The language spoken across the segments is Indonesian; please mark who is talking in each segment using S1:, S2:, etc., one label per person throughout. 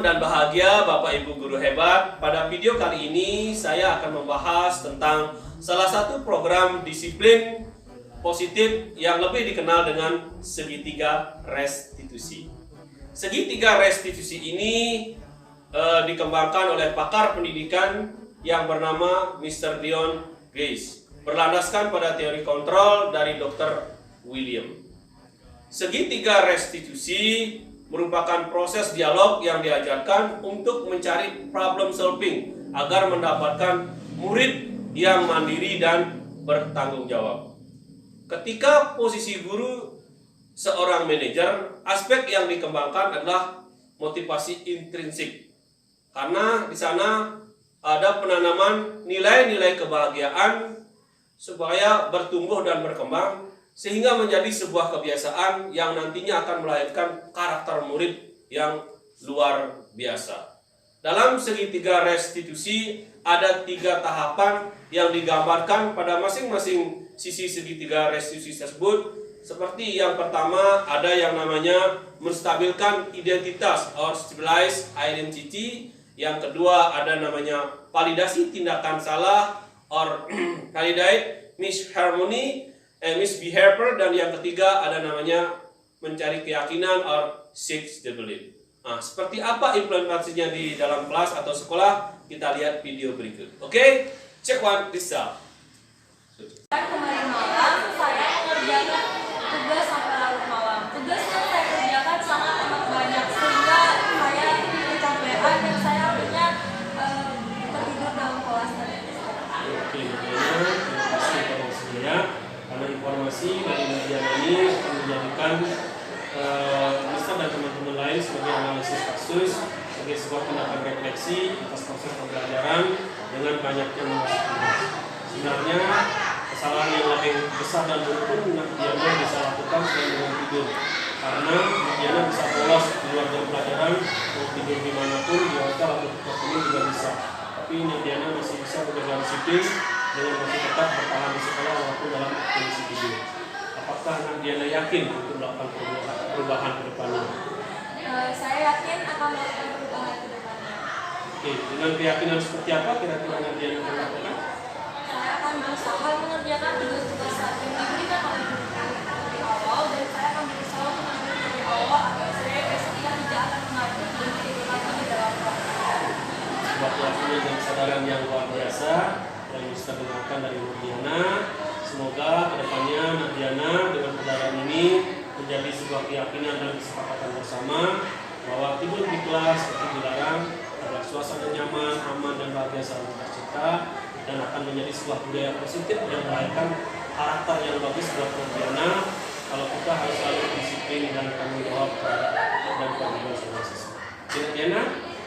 S1: Salam dan bahagia Bapak Ibu guru hebat. Pada video kali ini saya akan membahas tentang salah satu program disiplin positif yang lebih dikenal dengan segitiga restitusi. Segitiga restitusi ini dikembangkan oleh pakar pendidikan yang bernama Mr. Dion Gates, berlandaskan pada teori kontrol dari Dr. William. Segitiga restitusi merupakan proses dialog yang diajarkan untuk mencari problem solving agar mendapatkan murid yang mandiri dan bertanggung jawab. Ketika posisi guru seorang manajer, aspek yang dikembangkan adalah motivasi intrinsik. Karena di sana ada penanaman nilai-nilai kebahagiaan supaya bertumbuh dan berkembang, sehingga menjadi sebuah kebiasaan yang nantinya akan melahirkan karakter murid yang luar biasa. Dalam segitiga restitusi ada 3 tahapan yang digambarkan pada masing-masing sisi segitiga restitusi tersebut. Seperti yang pertama ada yang namanya menstabilkan identitas or stabilize identity. Yang kedua ada namanya validasi tindakan salah or validate misbehavior, dan yang ketiga ada namanya mencari keyakinan or seek the belief. Nah, seperti apa implementasinya di dalam kelas atau sekolah? Kita lihat video berikut. Oke, check one this out.
S2: Kemarin malam saya mengerjakan tugas sampai larut malam. Tugas yang saya kerjakan sangat amat banyak sehingga saya kecapean dan saya akhirnya tertidur dalam kelas tadi.
S1: Oke, terima kasih informasinya. Karena informasi dari media ini akan menjadikan Mister dan teman-teman lain sebagai analisis kasus, sebagai sebuah tindakan refleksi atas proses pembelajaran dengan banyaknya masukan. Sebenarnya kesalahan yang lebih besar dan buruk pun Diana bisa lakukan selain dengan tidur, karena Diana bisa bolos di luar jam pelajaran, mau tidur dimanapun, di hotel atau di tempat ini juga bisa. Tapi Diana masih bisa menjaga disiplin dengan masih tetap bertahan di sekolah walaupun dalam kondisi tidur. Apakah Diana yakin untuk melakukan perubahan ke depannya?
S2: Saya yakin akan melakukan perubahan ke depannya.
S1: Oke, dengan keyakinan seperti apa kira-kira Diana akan lakukan?
S2: Saya akan berusaha mengerjakan tugas-tugas yang diberikan oleh guru dari awal, dan saya akan berusaha mengambil dari awal agar saya besoknya tidak akan mengatur dan tidur lagi di dalam kelas.
S1: Sebuah keyakinan dan kesadaran yang luar biasa yang bisa dengarkan dari Diana. Semoga kedepannya Diana dengan kesadaran ini menjadi sebuah keyakinan dan kesepakatan bersama bahwa tidur di kelas seperti dilarang, agar suasana nyaman, aman dan bahagia selalu tercipta, dan akan menjadi sebuah budaya positif yang melahirkan karakter yang bagus buat Diana. Kalau kita harus selalu disiplin dan tanggung jawab dan kewajiban sama siswa. Diana,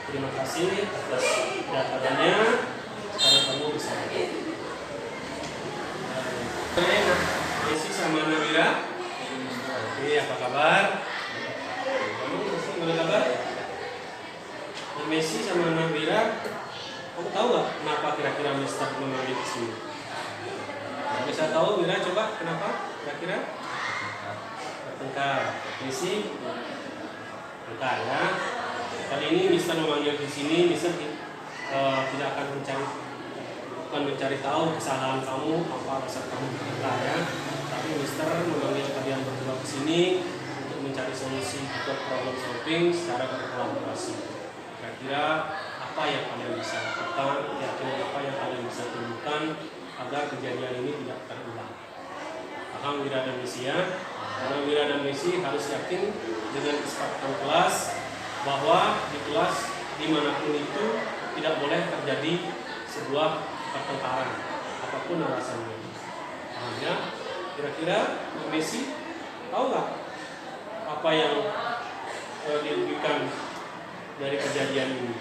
S1: terima kasih atas datanya. Sekarang kamu bisa. Messi sama Nawira. Oke, apa kabar? Kamu gimana kabar? Nah, Messi sama Nawira, kamu tahu nggak kenapa kira-kira Mister memanggil ke sini? Bisa tahu, Wira, coba kenapa kira-kira? Bertengkar. Messi bertengkar ya. Kali ini Mister memanggil ke sini, Mister tidak akan mencari tahu kesalahan kamu, apa alasan kamu bertengkar ya. Tapi Mister memanggil kalian berdua ke sini untuk mencari solusi untuk problem solving secara berkolaborasi. Kira-kira apa yang kalian bisa lakukan, keyakinan apa yang kalian bisa tunjukkan agar kejadian ini tidak terulang. Paham Wira dan Messi ya? Karena Wira dan Messi harus yakin dengan kesepakatan kelas bahwa di kelas dimanapun itu tidak boleh terjadi sebuah pertengkaran apapun alasannya. Paham ya? Kira-kira Messi tahu nggak apa yang dirugikan dari kejadian ini?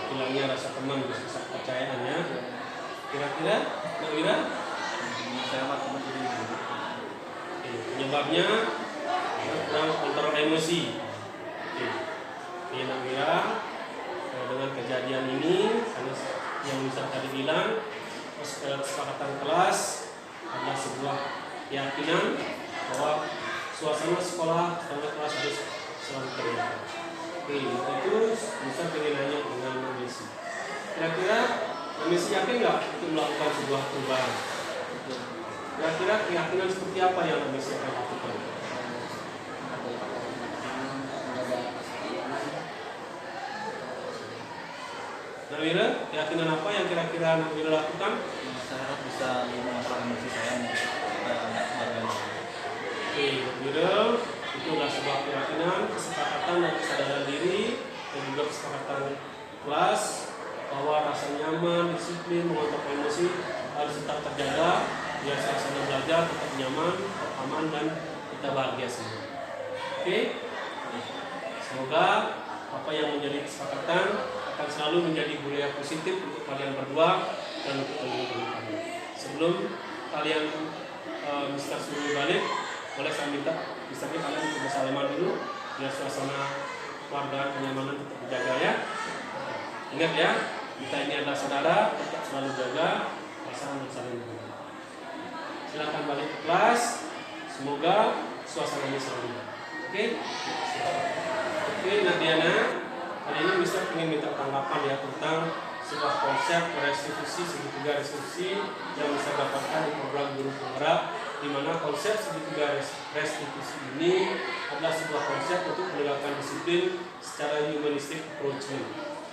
S1: Hilangnya rasa teman, rasa kepercayaan ya. Kira-kira Nawira? Penyebabnya kurang kontrol emosi. Nawira dengan kejadian ini, karena yang bisa tadi bilang kesepakatan kelas adalah sebuah keyakinan bahwa suasana sekolah, standar kelas harus selalu terjaga. Oke, itu bisa pengen nanya dengan Mbak Messi. Kira-kira Mbak Messi yakin nggak untuk melakukan sebuah perubahan? Kira-kira keyakinan seperti apa yang Mbak Messi akan lakukan? Nawira, keyakinan apa yang kira-kira Nawira lakukan?
S3: Saya harap bisa mengontrol emosi saya supaya anak keluarga.
S1: Oke, Nawira, itu adalah sebuah keyakinan, kesepakatan dan kesadaran diri, dan juga kesepakatan kelas bahwa rasa nyaman, disiplin, mengontrol emosi harus tetap terjaga biar suasana belajar tetap nyaman, tetap aman, dan kita bahagia semua. Oke, semoga apa yang menjadi kesepakatan akan selalu menjadi budaya positif untuk kalian berdua dan untuk teman-teman kalian. Sebelum kalian Mister suruh balik, boleh saya minta misalnya kalian untuk bersalaman dulu biar suasana keluarga kenyamanan tetap dijaga ya. Ingat ya, kita ini adalah saudara, tetap selalu jaga pasangan dan saling menghormati. Silakan balik ke kelas. Semoga suasananya selalu baik. Oke? Oke, Nadiana, kali ini Mister ingin minta tanggapan ya tentang sebuah konsep restitusi segitiga restitusi yang bisa dapatkan di program Guru Penggerak, di mana konsep segitiga restitusi ini adalah sebuah konsep untuk penegakan disiplin secara humanistic approachment.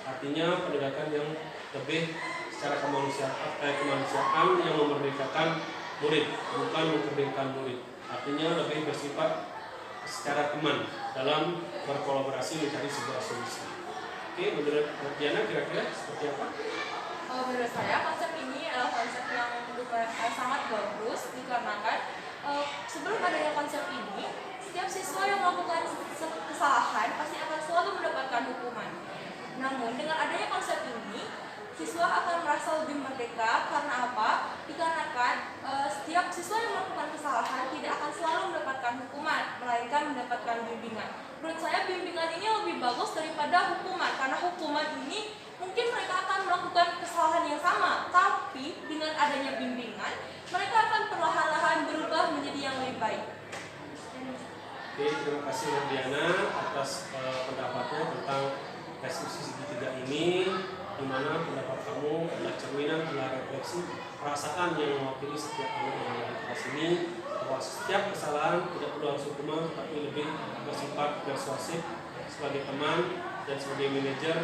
S1: Artinya penegakan yang lebih secara kemanusiaan yang memerdekakan murid, bukan memerdekakan murid. Artinya lebih bersifat secara teman dalam berkolaborasi mencari sebuah solusi. Oke, menurut Diana kira-kira seperti apa?
S2: Menurut saya konsep ini adalah konsep yang sangat bagus dikarenakan sebelum adanya konsep ini, setiap siswa yang melakukan kesalahan pasti akan selalu mendapatkan hukuman. Namun dengan adanya konsep ini, siswa akan merasa lebih merdeka. Karena apa? Dikarenakan setiap siswa yang melakukan kesalahan tidak akan selalu mendapatkan hukuman, melainkan mendapatkan bimbingan. Menurut saya bimbingan ini lebih bagus daripada hukuman, karena hukuman ini mungkin mereka akan melakukan kesalahan yang sama, tapi dengan adanya bimbingan mereka akan perlahan-lahan berubah menjadi yang lebih baik.
S1: Oke, terima kasih Diana atas pendapatnya tentang restitusi segitiga ini, di mana pendapat kamu adalah cerminan, adalah refleksi perasaan yang mewakili setiap anak yang ada di kelas ini, bahwa setiap kesalahan tidak perlu harus hukuman, tapi lebih bersifat persuasif sebagai teman dan sebagai manajer,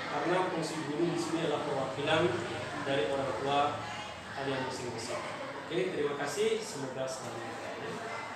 S1: karena fungsi guru di sini adalah perwakilan dari orang tua kalian masing-masing. Oke, terima kasih, semoga selamat.